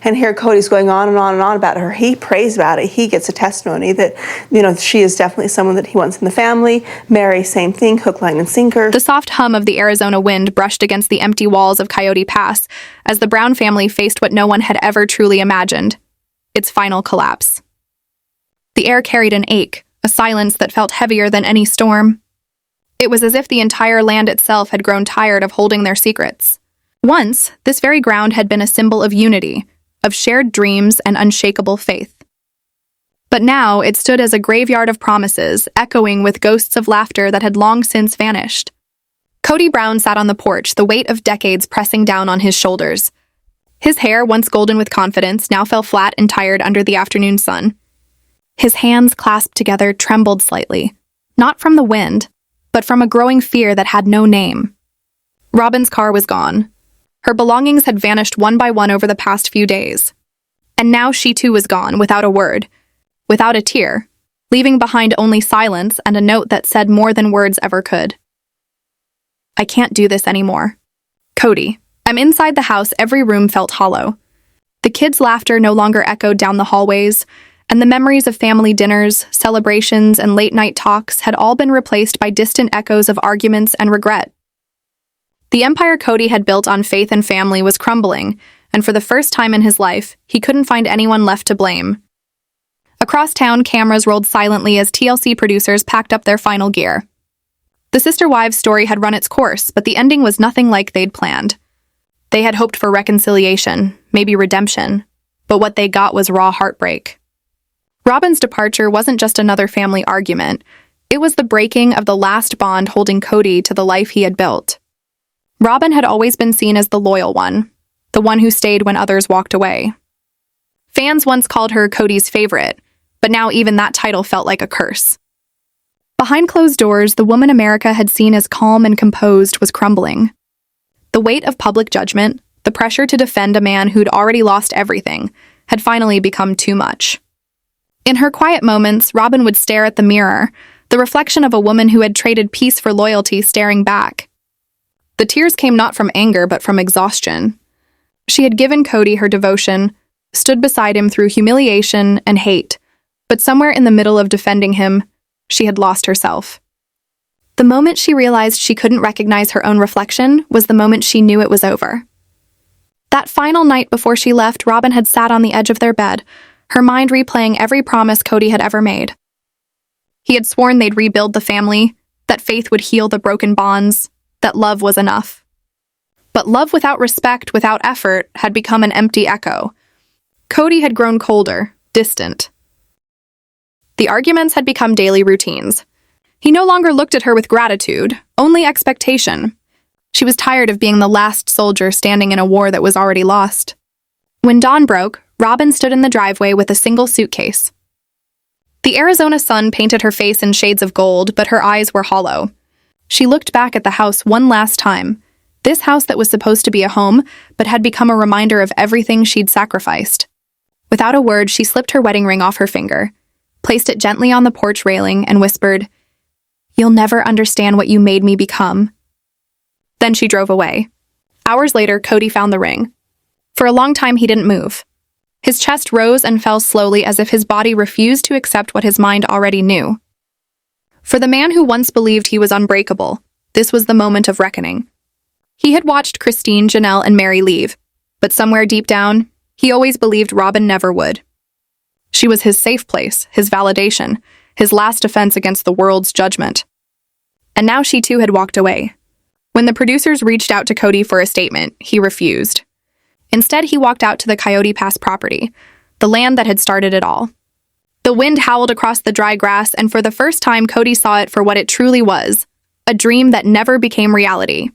And here Kody's going on and on and on about her. He prays about it. He gets a testimony that, she is definitely someone that he wants in the family. Mary, same thing, hook, line, and sinker. The soft hum of the Arizona wind brushed against the empty walls of Coyote Pass as the Brown family faced what no one had ever truly imagined: its final collapse. The air carried an ache, a silence that felt heavier than any storm. It was as if the entire land itself had grown tired of holding their secrets. Once, this very ground had been a symbol of unity, of shared dreams and unshakable faith. But now it stood as a graveyard of promises, echoing with ghosts of laughter that had long since vanished. Kody Brown sat on the porch, the weight of decades pressing down on his shoulders. His hair, once golden with confidence, now fell flat and tired under the afternoon sun. His hands clasped together trembled slightly, not from the wind, but from a growing fear that had no name. Robyn's car was gone. Her belongings had vanished one by one over the past few days. And now she too was gone, without a word, without a tear, leaving behind only silence and a note that said more than words ever could. I can't do this anymore. Kody. I'm inside the house. Every room felt hollow. The kids' laughter no longer echoed down the hallways, and the memories of family dinners, celebrations, and late-night talks had all been replaced by distant echoes of arguments and regret. The empire Kody had built on faith and family was crumbling, and for the first time in his life, he couldn't find anyone left to blame. Across town, cameras rolled silently as TLC producers packed up their final gear. The sister wives' story had run its course, but the ending was nothing like they'd planned. They had hoped for reconciliation, maybe redemption, but what they got was raw heartbreak. Robyn's departure wasn't just another family argument. It was the breaking of the last bond holding Kody to the life he had built. Robyn had always been seen as the loyal one, the one who stayed when others walked away. Fans once called her Kody's favorite, but now even that title felt like a curse. Behind closed doors, the woman America had seen as calm and composed was crumbling. The weight of public judgment, the pressure to defend a man who'd already lost everything, had finally become too much. In her quiet moments, Robyn would stare at the mirror, the reflection of a woman who had traded peace for loyalty staring back. The tears came not from anger, but from exhaustion. She had given Kody her devotion, stood beside him through humiliation and hate, but somewhere in the middle of defending him, she had lost herself. The moment she realized she couldn't recognize her own reflection was the moment she knew it was over. That final night before she left, Robyn had sat on the edge of their bed, her mind replaying every promise Kody had ever made. He had sworn they'd rebuild the family, that faith would heal the broken bonds, that love was enough. But love without respect, without effort, had become an empty echo. Kody had grown colder, distant. The arguments had become daily routines. He no longer looked at her with gratitude, only expectation. She was tired of being the last soldier standing in a war that was already lost. When dawn broke, Robyn stood in the driveway with a single suitcase. The Arizona sun painted her face in shades of gold, but her eyes were hollow. She looked back at the house one last time, this house that was supposed to be a home, but had become a reminder of everything she'd sacrificed. Without a word, she slipped her wedding ring off her finger, placed it gently on the porch railing, and whispered, "You'll never understand what you made me become." Then she drove away. Hours later, Kody found the ring. For a long time, he didn't move. His chest rose and fell slowly as if his body refused to accept what his mind already knew. For the man who once believed he was unbreakable, this was the moment of reckoning. He had watched Christine, Janelle, and Mary leave, but somewhere deep down, he always believed Robyn never would. She was his safe place, his validation, his last defense against the world's judgment. And now she too had walked away. When the producers reached out to Kody for a statement, he refused. Instead, he walked out to the Coyote Pass property, the land that had started it all. The wind howled across the dry grass, and for the first time, Kody saw it for what it truly was, a dream that never became reality.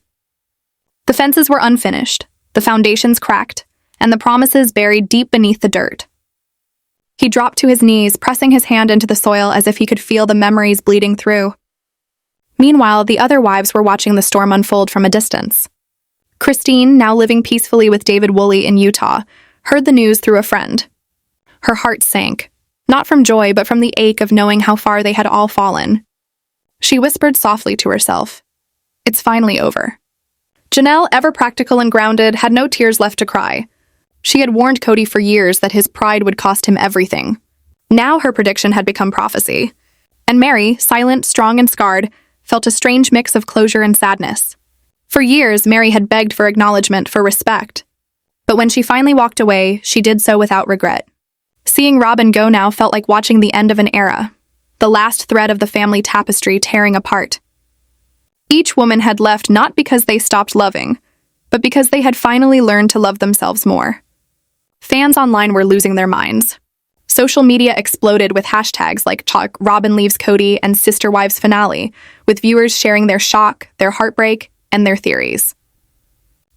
The fences were unfinished, the foundations cracked, and the promises buried deep beneath the dirt. He dropped to his knees, pressing his hand into the soil as if he could feel the memories bleeding through. Meanwhile, the other wives were watching the storm unfold from a distance. Christine, now living peacefully with David Woolley in Utah, heard the news through a friend. Her heart sank, not from joy, but from the ache of knowing how far they had all fallen. She whispered softly to herself, "It's finally over." Janelle, ever practical and grounded, had no tears left to cry. She had warned Kody for years that his pride would cost him everything. Now her prediction had become prophecy. And Mary, silent, strong, and scarred, felt a strange mix of closure and sadness. For years, Mary had begged for acknowledgement, for respect. But when she finally walked away, she did so without regret. Seeing Robyn go now felt like watching the end of an era, the last thread of the family tapestry tearing apart. Each woman had left not because they stopped loving, but because they had finally learned to love themselves more. Fans online were losing their minds. Social media exploded with hashtags like Robyn leaves Kody and Sister Wives finale, with viewers sharing their shock, their heartbreak, and their theories.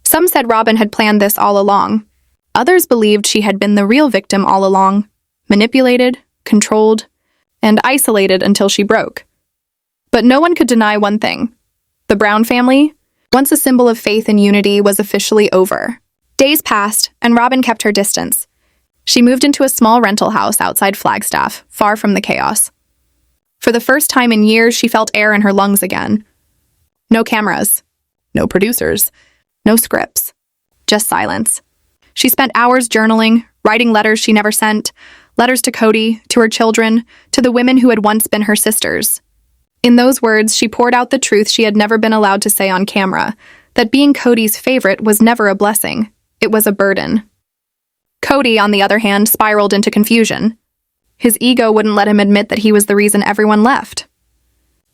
Some said Robyn had planned this all along. Others believed she had been the real victim all along, manipulated, controlled, and isolated until she broke. But no one could deny one thing. The Brown family, once a symbol of faith and unity, was officially over. Days passed, and Robyn kept her distance. She moved into a small rental house outside Flagstaff, far from the chaos. For the first time in years, she felt air in her lungs again. No cameras, no producers, no scripts, just silence. She spent hours journaling, writing letters she never sent, letters to Kody, to her children, to the women who had once been her sisters. In those words, she poured out the truth she had never been allowed to say on camera, that being Kody's favorite was never a blessing, it was a burden. Kody, on the other hand, spiraled into confusion. His ego wouldn't let him admit that he was the reason everyone left.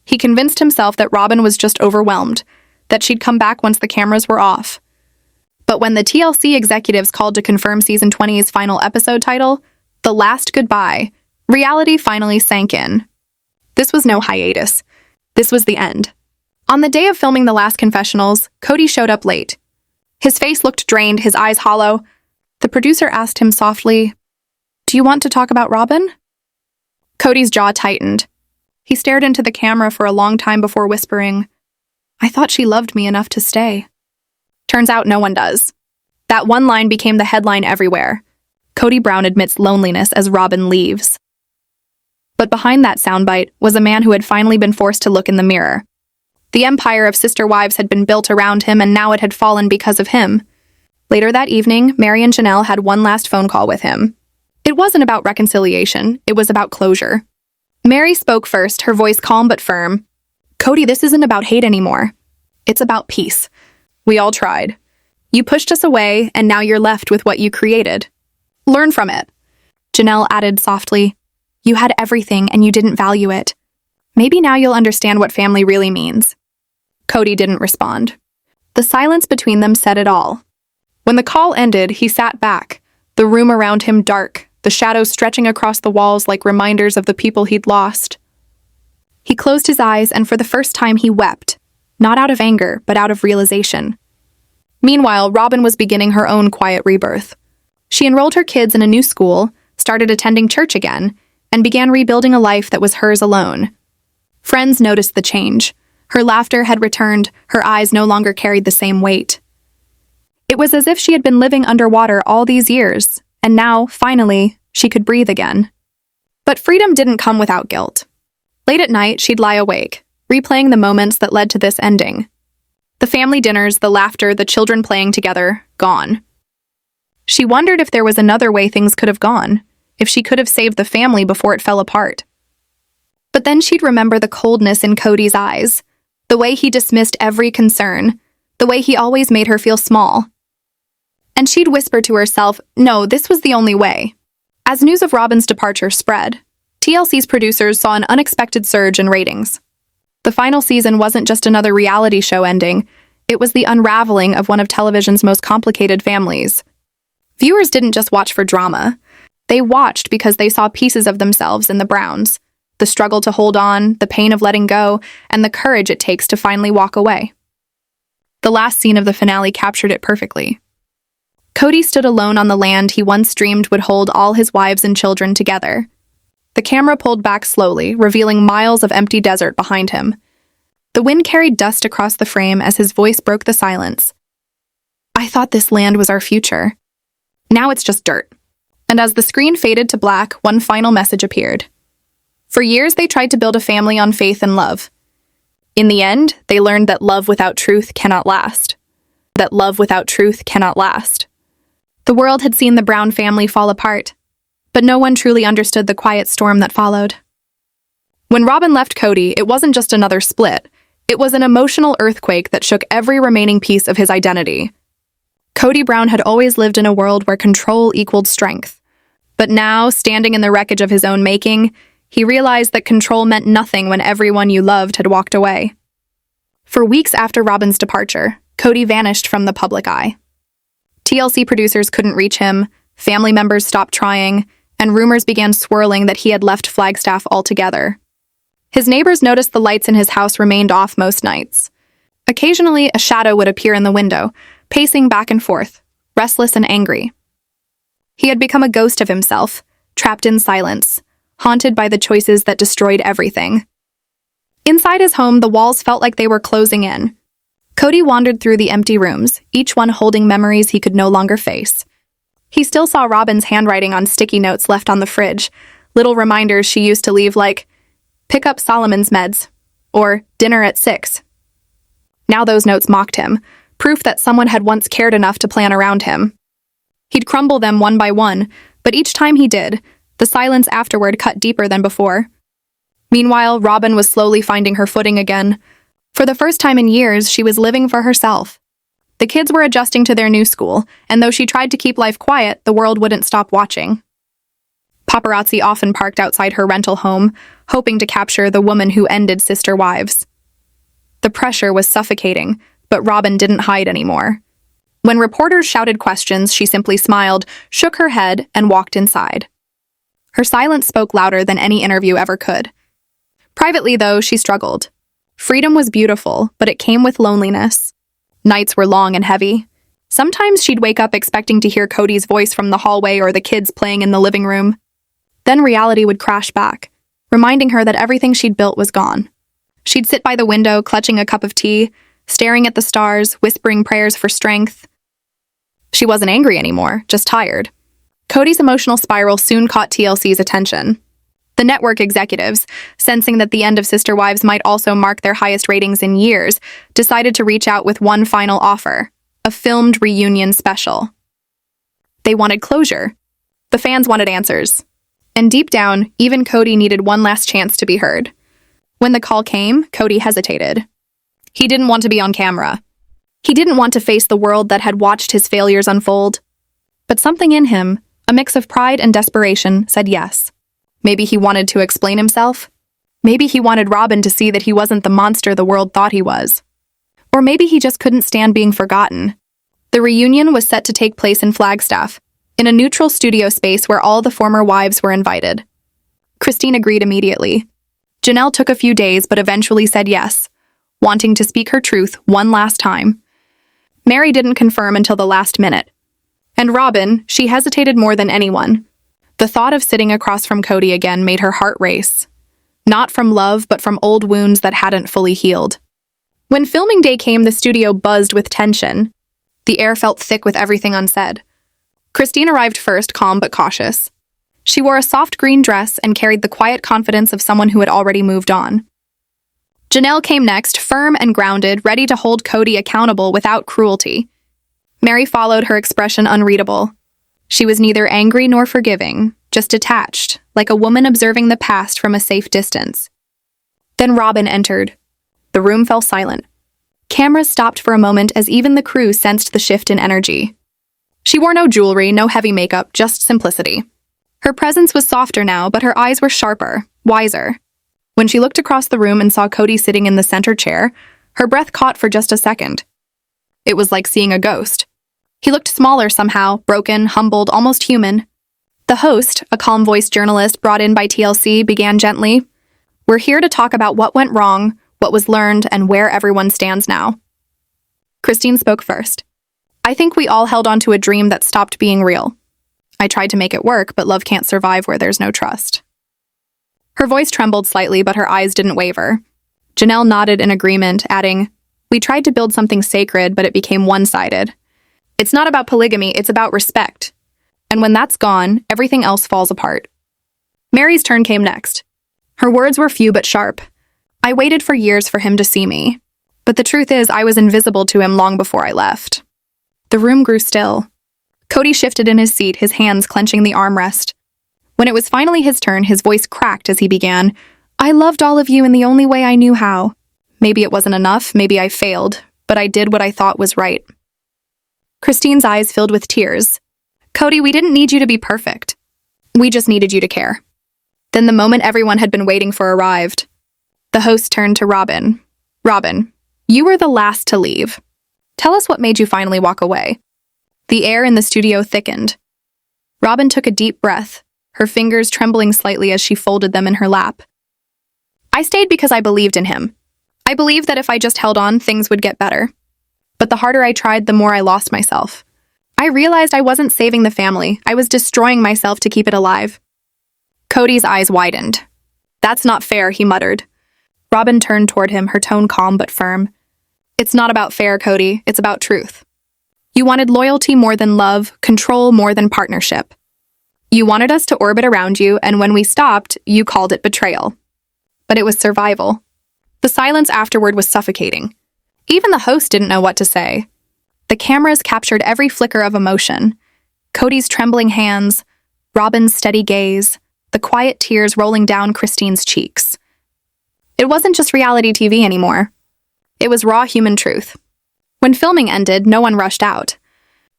He convinced himself that Robyn was just overwhelmed, that she'd come back once the cameras were off. But when the TLC executives called to confirm Season 20's final episode title, The Last Goodbye, reality finally sank in. This was no hiatus. This was the end. On the day of filming the last confessionals, Kody showed up late. His face looked drained, his eyes hollow. The producer asked him softly, "Do you want to talk about Robyn?" Kody's jaw tightened. He stared into the camera for a long time before whispering, "I thought she loved me enough to stay." Turns out no one does. That one line became the headline everywhere. Kody Brown admits loneliness as Robyn leaves. But behind that soundbite was a man who had finally been forced to look in the mirror. The empire of sister wives had been built around him, and now it had fallen because of him. Later that evening, Mary and Janelle had one last phone call with him. It wasn't about reconciliation, it was about closure. Mary spoke first, her voice calm but firm. "Kody, this isn't about hate anymore. It's about peace. We all tried. You pushed us away, and now you're left with what you created. Learn from it." Janelle added softly, "You had everything, and you didn't value it. Maybe now you'll understand what family really means." Kody didn't respond. The silence between them said it all. When the call ended, he sat back, the room around him dark, the shadows stretching across the walls like reminders of the people he'd lost. He closed his eyes, and for the first time he wept, not out of anger, but out of realization. Meanwhile, Robyn was beginning her own quiet rebirth. She enrolled her kids in a new school, started attending church again, and began rebuilding a life that was hers alone. Friends noticed the change. Her laughter had returned, her eyes no longer carried the same weight. It was as if she had been living underwater all these years, and now, finally, she could breathe again. But freedom didn't come without guilt. Late at night, she'd lie awake, replaying the moments that led to this ending. The family dinners, the laughter, the children playing together, gone. She wondered if there was another way things could have gone, if she could have saved the family before it fell apart. But then she'd remember the coldness in Kody's eyes, the way he dismissed every concern, the way he always made her feel small. And she'd whisper to herself, no, this was the only way. As news of Robyn's departure spread, TLC's producers saw an unexpected surge in ratings. The final season wasn't just another reality show ending, it was the unraveling of one of television's most complicated families. Viewers didn't just watch for drama. They watched because they saw pieces of themselves in the Browns, the struggle to hold on, the pain of letting go, and the courage it takes to finally walk away. The last scene of the finale captured it perfectly. Kody stood alone on the land he once dreamed would hold all his wives and children together. The camera pulled back slowly, revealing miles of empty desert behind him. The wind carried dust across the frame as his voice broke the silence. "I thought this land was our future. Now it's just dirt." And as the screen faded to black, one final message appeared. For years, they tried to build a family on faith and love. In the end, they learned that love without truth cannot last. That love without truth cannot last. The world had seen the Brown family fall apart, but no one truly understood the quiet storm that followed. When Robyn left Kody, it wasn't just another split. It was an emotional earthquake that shook every remaining piece of his identity. Kody Brown had always lived in a world where control equaled strength. But now, standing in the wreckage of his own making, he realized that control meant nothing when everyone you loved had walked away. For weeks after Robyn's departure, Kody vanished from the public eye. TLC producers couldn't reach him, family members stopped trying, and rumors began swirling that he had left Flagstaff altogether. His neighbors noticed the lights in his house remained off most nights. Occasionally, a shadow would appear in the window, pacing back and forth, restless and angry. He had become a ghost of himself, trapped in silence, haunted by the choices that destroyed everything. Inside his home, the walls felt like they were closing in. Kody wandered through the empty rooms, each one holding memories he could no longer face. He still saw Robyn's handwriting on sticky notes left on the fridge, little reminders she used to leave like, "Pick up Solomon's meds," or "Dinner at 6." Now those notes mocked him, proof that someone had once cared enough to plan around him. He'd crumble them one by one, but each time he did, the silence afterward cut deeper than before. Meanwhile, Robyn was slowly finding her footing again. For the first time in years, she was living for herself. The kids were adjusting to their new school, and though she tried to keep life quiet, the world wouldn't stop watching. Paparazzi often parked outside her rental home, hoping to capture the woman who ended sister wives. The pressure was suffocating, but Robyn didn't hide anymore. When reporters shouted questions, she simply smiled, shook her head, and walked inside. Her silence spoke louder than any interview ever could. Privately, though, she struggled. Freedom was beautiful, but it came with loneliness. Nights were long and heavy. Sometimes she'd wake up expecting to hear Kody's voice from the hallway or the kids playing in the living room. Then reality would crash back, reminding her that everything she'd built was gone. She'd sit by the window, clutching a cup of tea, staring at the stars, whispering prayers for strength. She wasn't angry anymore, just tired. Kody's emotional spiral soon caught TLC's attention. The network executives, sensing that the end of Sister Wives might also mark their highest ratings in years, decided to reach out with one final offer, a filmed reunion special. They wanted closure. The fans wanted answers. And deep down, even Kody needed one last chance to be heard. When the call came, Kody hesitated. He didn't want to be on camera. He didn't want to face the world that had watched his failures unfold. But something in him, a mix of pride and desperation, said yes. Maybe he wanted to explain himself. Maybe he wanted Robyn to see that he wasn't the monster the world thought he was. Or maybe he just couldn't stand being forgotten. The reunion was set to take place in Flagstaff, in a neutral studio space where all the former wives were invited. Christine agreed immediately. Janelle took a few days but eventually said yes, wanting to speak her truth one last time. Mary didn't confirm until the last minute. And Robyn, she hesitated more than anyone. The thought of sitting across from Kody again made her heart race. Not from love, but from old wounds that hadn't fully healed. When filming day came, the studio buzzed with tension. The air felt thick with everything unsaid. Christine arrived first, calm but cautious. She wore a soft green dress and carried the quiet confidence of someone who had already moved on. Janelle came next, firm and grounded, ready to hold Kody accountable without cruelty. Mary followed, her expression unreadable. She was neither angry nor forgiving, just detached, like a woman observing the past from a safe distance. Then Robyn entered. The room fell silent. Cameras stopped for a moment as even the crew sensed the shift in energy. She wore no jewelry, no heavy makeup, just simplicity. Her presence was softer now, but her eyes were sharper, wiser. When she looked across the room and saw Kody sitting in the center chair, her breath caught for just a second. It was like seeing a ghost. He looked smaller somehow, broken, humbled, almost human. The host, a calm-voiced journalist brought in by TLC, began gently. "We're here to talk about what went wrong, what was learned, and where everyone stands now." Christine spoke first. "I think we all held on to a dream that stopped being real. I tried to make it work, but love can't survive where there's no trust." Her voice trembled slightly, but her eyes didn't waver. Janelle nodded in agreement, adding, "We tried to build something sacred, but it became one-sided. It's not about polygamy, it's about respect. And when that's gone, everything else falls apart." Mary's turn came next. Her words were few but sharp. "I waited for years for him to see me. But the truth is, I was invisible to him long before I left." The room grew still. Kody shifted in his seat, his hands clenching the armrest. When it was finally his turn, his voice cracked as he began, "I loved all of you in the only way I knew how. Maybe it wasn't enough, maybe I failed, but I did what I thought was right." Christine's eyes filled with tears. "Kody, we didn't need you to be perfect. We just needed you to care." Then the moment everyone had been waiting for arrived. The host turned to Robyn. "Robyn, you were the last to leave. Tell us what made you finally walk away." The air in the studio thickened. Robyn took a deep breath, her fingers trembling slightly as she folded them in her lap. "I stayed because I believed in him. I believed that if I just held on, things would get better. But the harder I tried, the more I lost myself. I realized I wasn't saving the family. I was destroying myself to keep it alive." Kody's eyes widened. "That's not fair," he muttered. Robyn turned toward him, her tone calm but firm. "It's not about fair, Kody. It's about truth. You wanted loyalty more than love, control more than partnership. You wanted us to orbit around you, and when we stopped, you called it betrayal. But it was survival." The silence afterward was suffocating. Even the host didn't know what to say. The cameras captured every flicker of emotion. Kody's trembling hands, Robyn's steady gaze, the quiet tears rolling down Christine's cheeks. It wasn't just reality TV anymore. It was raw human truth. When filming ended, no one rushed out.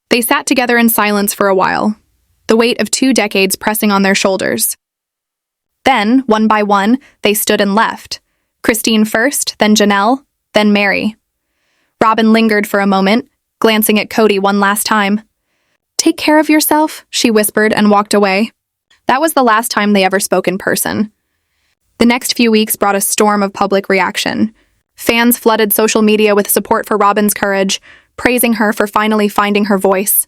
They sat together in silence for a while, the weight of 2 decades pressing on their shoulders. Then, one by one, they stood and left. Christine first, then Janelle, then Mary. Robyn lingered for a moment, glancing at Kody one last time. "Take care of yourself," she whispered and walked away. That was the last time they ever spoke in person. The next few weeks brought a storm of public reaction. Fans flooded social media with support for Robyn's courage, praising her for finally finding her voice.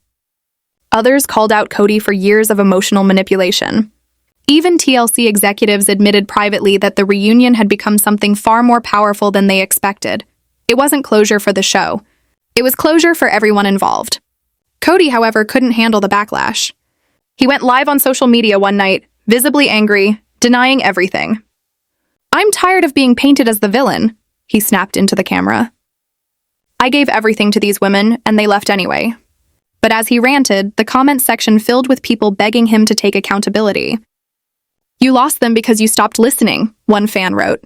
Others called out Kody for years of emotional manipulation. Even TLC executives admitted privately that the reunion had become something far more powerful than they expected. It wasn't closure for the show. It was closure for everyone involved. Kody, however, couldn't handle the backlash. He went live on social media one night, visibly angry, denying everything. "I'm tired of being painted as the villain," he snapped into the camera. "I gave everything to these women, and they left anyway." But as he ranted, the comment section filled with people begging him to take accountability. "You lost them because you stopped listening," one fan wrote.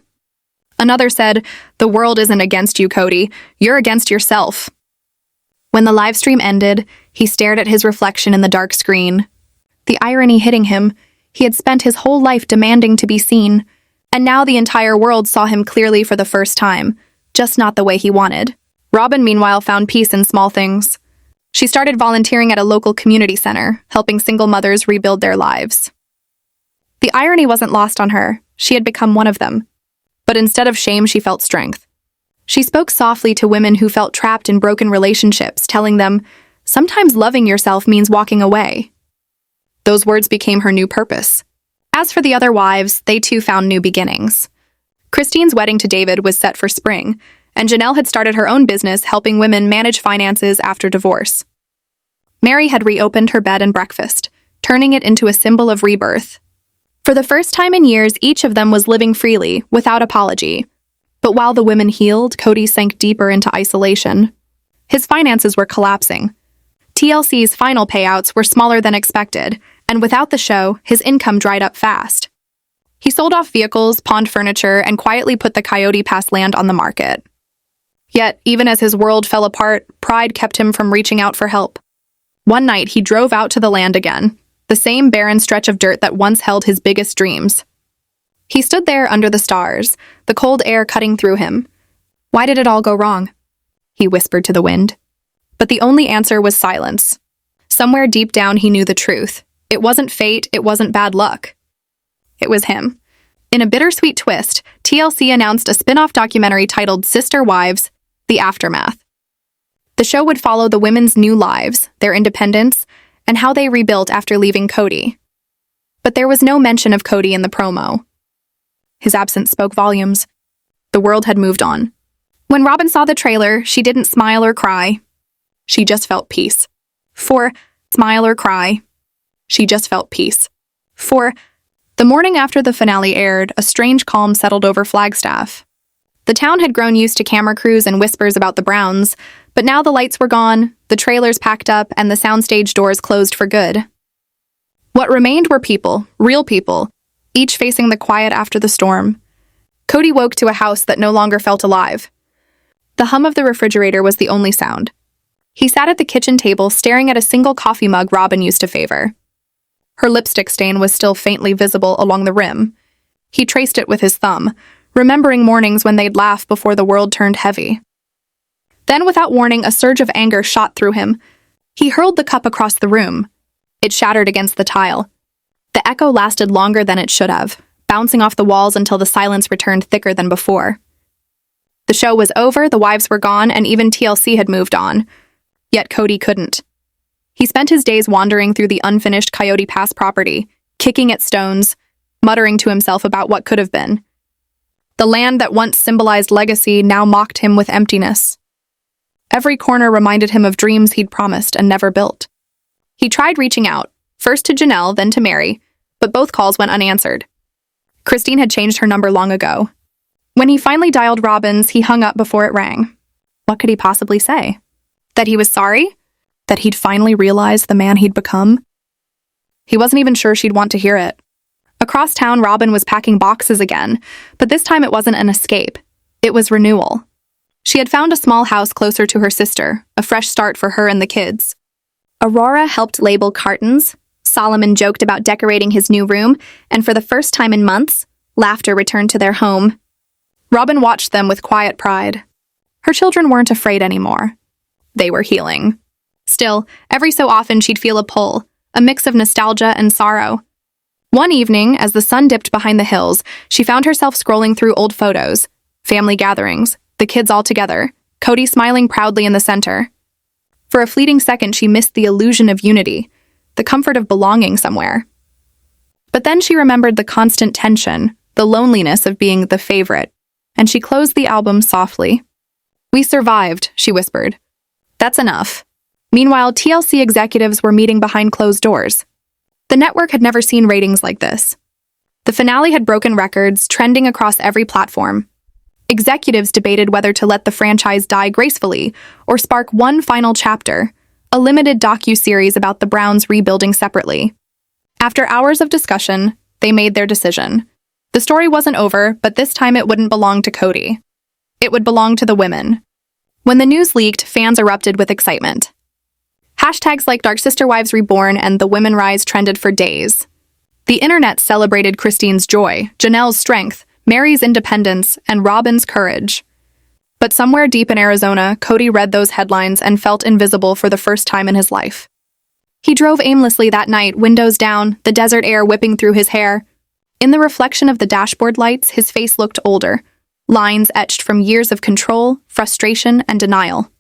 Another said, "The world isn't against you, Kody. You're against yourself." When the live stream ended, he stared at his reflection in the dark screen. The irony hitting him, he had spent his whole life demanding to be seen, and now the entire world saw him clearly for the first time, just not the way he wanted. Robyn, meanwhile, found peace in small things. She started volunteering at a local community center, helping single mothers rebuild their lives. The irony wasn't lost on her. She had become one of them. But instead of shame, she felt strength. She spoke softly to women who felt trapped in broken relationships, telling them, "Sometimes loving yourself means walking away." Those words became her new purpose. As for the other wives, they too found new beginnings. Christine's wedding to David was set for spring, and Janelle had started her own business helping women manage finances after divorce. Mary had reopened her bed and breakfast, turning it into a symbol of rebirth. For the first time in years, each of them was living freely, without apology. But while the women healed, Kody sank deeper into isolation. His finances were collapsing. TLC's final payouts were smaller than expected, and without the show, his income dried up fast. He sold off vehicles, pawned furniture, and quietly put the Coyote Pass land on the market. Yet, even as his world fell apart, pride kept him from reaching out for help. One night, he drove out to the land again, the same barren stretch of dirt that once held his biggest dreams. He stood there under the stars, the cold air cutting through him. Why did it all go wrong? He whispered to the wind. But the only answer was silence. Somewhere deep down, he knew the truth. It wasn't fate, it wasn't bad luck. It was him. In a bittersweet twist, TLC announced a spin-off documentary titled Sister Wives: The Aftermath. The show would follow the women's new lives, their independence, and how they rebuilt after leaving Kody. But there was no mention of Kody in the promo. His absence spoke volumes. The world had moved on. When Robyn saw the trailer, she didn't smile or cry. She just felt peace. Smile or cry. She just felt peace. The morning after the finale aired, a strange calm settled over Flagstaff. The town had grown used to camera crews and whispers about the Browns, but now the lights were gone, the trailers packed up, and the soundstage doors closed for good. What remained were people, real people, each facing the quiet after the storm. Kody woke to a house that no longer felt alive. The hum of the refrigerator was the only sound. He sat at the kitchen table staring at a single coffee mug Robyn used to favor. Her lipstick stain was still faintly visible along the rim. He traced it with his thumb, remembering mornings when they'd laugh before the world turned heavy. Then, without warning, a surge of anger shot through him. He hurled the cup across the room. It shattered against the tile. The echo lasted longer than it should have, bouncing off the walls until the silence returned thicker than before. The show was over, the wives were gone, and even TLC had moved on. Yet Kody couldn't. He spent his days wandering through the unfinished Coyote Pass property, kicking at stones, muttering to himself about what could have been. The land that once symbolized legacy now mocked him with emptiness. Every corner reminded him of dreams he'd promised and never built. He tried reaching out, first to Janelle, then to Mary, but both calls went unanswered. Christine had changed her number long ago. When he finally dialed Robyn's, he hung up before it rang. What could he possibly say? That he was sorry? That he'd finally realized the man he'd become? He wasn't even sure she'd want to hear it. Across town, Robyn was packing boxes again, but this time it wasn't an escape. It was renewal. She had found a small house closer to her sister, a fresh start for her and the kids. Aurora helped label cartons, Solomon joked about decorating his new room, and for the first time in months, laughter returned to their home. Robyn watched them with quiet pride. Her children weren't afraid anymore. They were healing. Still, every so often she'd feel a pull, a mix of nostalgia and sorrow. One evening, as the sun dipped behind the hills, she found herself scrolling through old photos, family gatherings, the kids all together, Kody smiling proudly in the center. For a fleeting second, she missed the illusion of unity, the comfort of belonging somewhere. But then she remembered the constant tension, the loneliness of being the favorite, and she closed the album softly. "We survived," she whispered. "That's enough." Meanwhile, TLC executives were meeting behind closed doors. The network had never seen ratings like this. The finale had broken records, trending across every platform. Executives debated whether to let the franchise die gracefully or spark one final chapter, a limited docu-series about the Browns rebuilding separately. After hours of discussion, they made their decision. The story wasn't over, but this time it wouldn't belong to Kody. It would belong to the women. When the news leaked, fans erupted with excitement. Hashtags like Dark Sister Wives Reborn and The Women Rise trended for days. The internet celebrated Christine's joy, Janelle's strength, Mary's independence, and Robyn's courage. But somewhere deep in Arizona, Kody read those headlines and felt invisible for the first time in his life. He drove aimlessly that night, windows down, the desert air whipping through his hair. In the reflection of the dashboard lights, his face looked older, lines etched from years of control, frustration, and denial.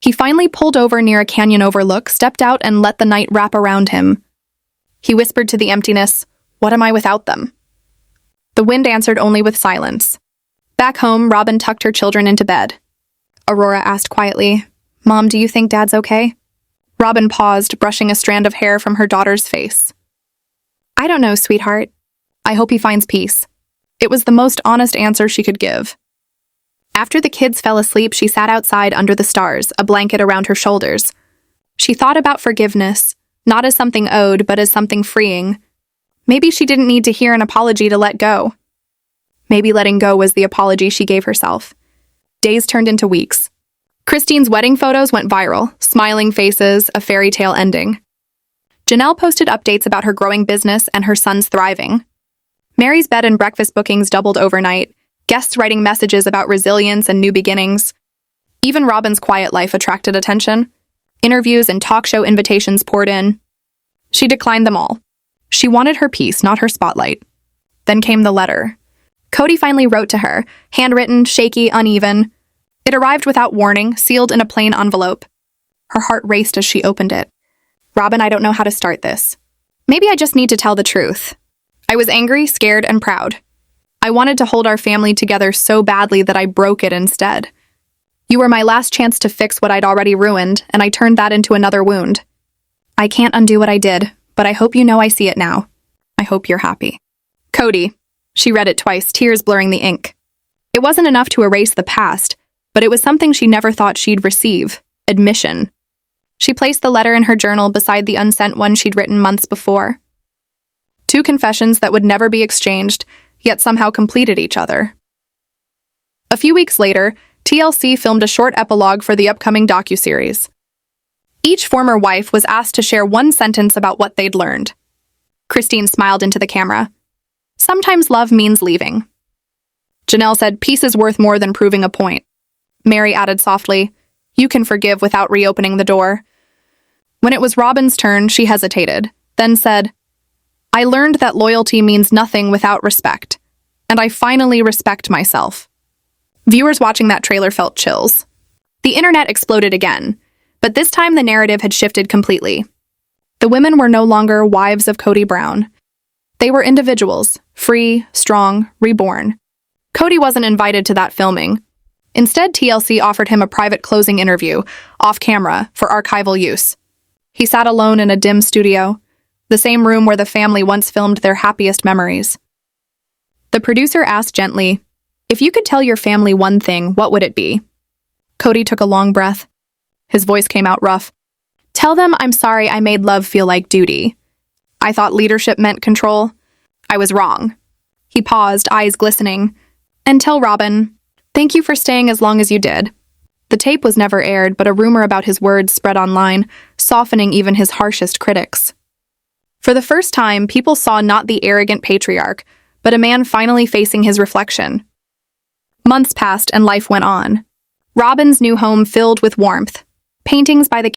He finally pulled over near a canyon overlook, stepped out, and let the night wrap around him. He whispered to the emptiness, "What am I without them?" The wind answered only with silence. Back home, Robyn tucked her children into bed. Aurora asked quietly, "Mom, do you think Dad's okay?" Robyn paused, brushing a strand of hair from her daughter's face. "I don't know, sweetheart. I hope he finds peace." It was the most honest answer she could give. After the kids fell asleep, she sat outside under the stars, a blanket around her shoulders. She thought about forgiveness, not as something owed, but as something freeing. Maybe she didn't need to hear an apology to let go. Maybe letting go was the apology she gave herself. Days turned into weeks. Christine's wedding photos went viral, smiling faces, a fairy tale ending. Janelle posted updates about her growing business and her son's thriving. Mary's bed and breakfast bookings doubled overnight, guests writing messages about resilience and new beginnings. Even Robyn's quiet life attracted attention. Interviews and talk show invitations poured in. She declined them all. She wanted her peace, not her spotlight. Then came the letter. Kody finally wrote to her, handwritten, shaky, uneven. It arrived without warning, sealed in a plain envelope. Her heart raced as she opened it. "Robyn, I don't know how to start this. Maybe I just need to tell the truth. I was angry, scared, and proud. I wanted to hold our family together so badly that I broke it instead. You were my last chance to fix what I'd already ruined, and I turned that into another wound. I can't undo what I did, but I hope you know I see it now. I hope you're happy. Kody." She read it twice, tears blurring the ink. It wasn't enough to erase the past, but it was something she never thought she'd receive: admission. She placed the letter in her journal beside the unsent one she'd written months before. 2 confessions that would never be exchanged, yet somehow completed each other. A few weeks later, TLC filmed a short epilogue for the upcoming docuseries. Each former wife was asked to share one sentence about what they'd learned. Christine smiled into the camera. Sometimes love means leaving. Janelle said peace is worth more than proving a point. Mary added softly, you can forgive without reopening the door. When it was Robyn's turn, she hesitated, then said, I learned that loyalty means nothing without respect, and I finally respect myself. Viewers watching that trailer felt chills. The internet exploded again, but this time the narrative had shifted completely. The women were no longer wives of Kody Brown. They were individuals, free, strong, reborn. Kody wasn't invited to that filming. Instead, TLC offered him a private closing interview, off camera, for archival use. He sat alone in a dim studio, the same room where the family once filmed their happiest memories. The producer asked gently, if you could tell your family one thing, what would it be? Kody took a long breath. His voice came out rough. Tell them I'm sorry I made love feel like duty. I thought leadership meant control. I was wrong. He paused, eyes glistening. And tell Robyn, thank you for staying as long as you did. The tape was never aired, but a rumor about his words spread online, softening even his harshest critics. For the first time, people saw not the arrogant patriarch, but a man finally facing his reflection. Months passed and life went on. Robyn's new home filled with warmth. Paintings by the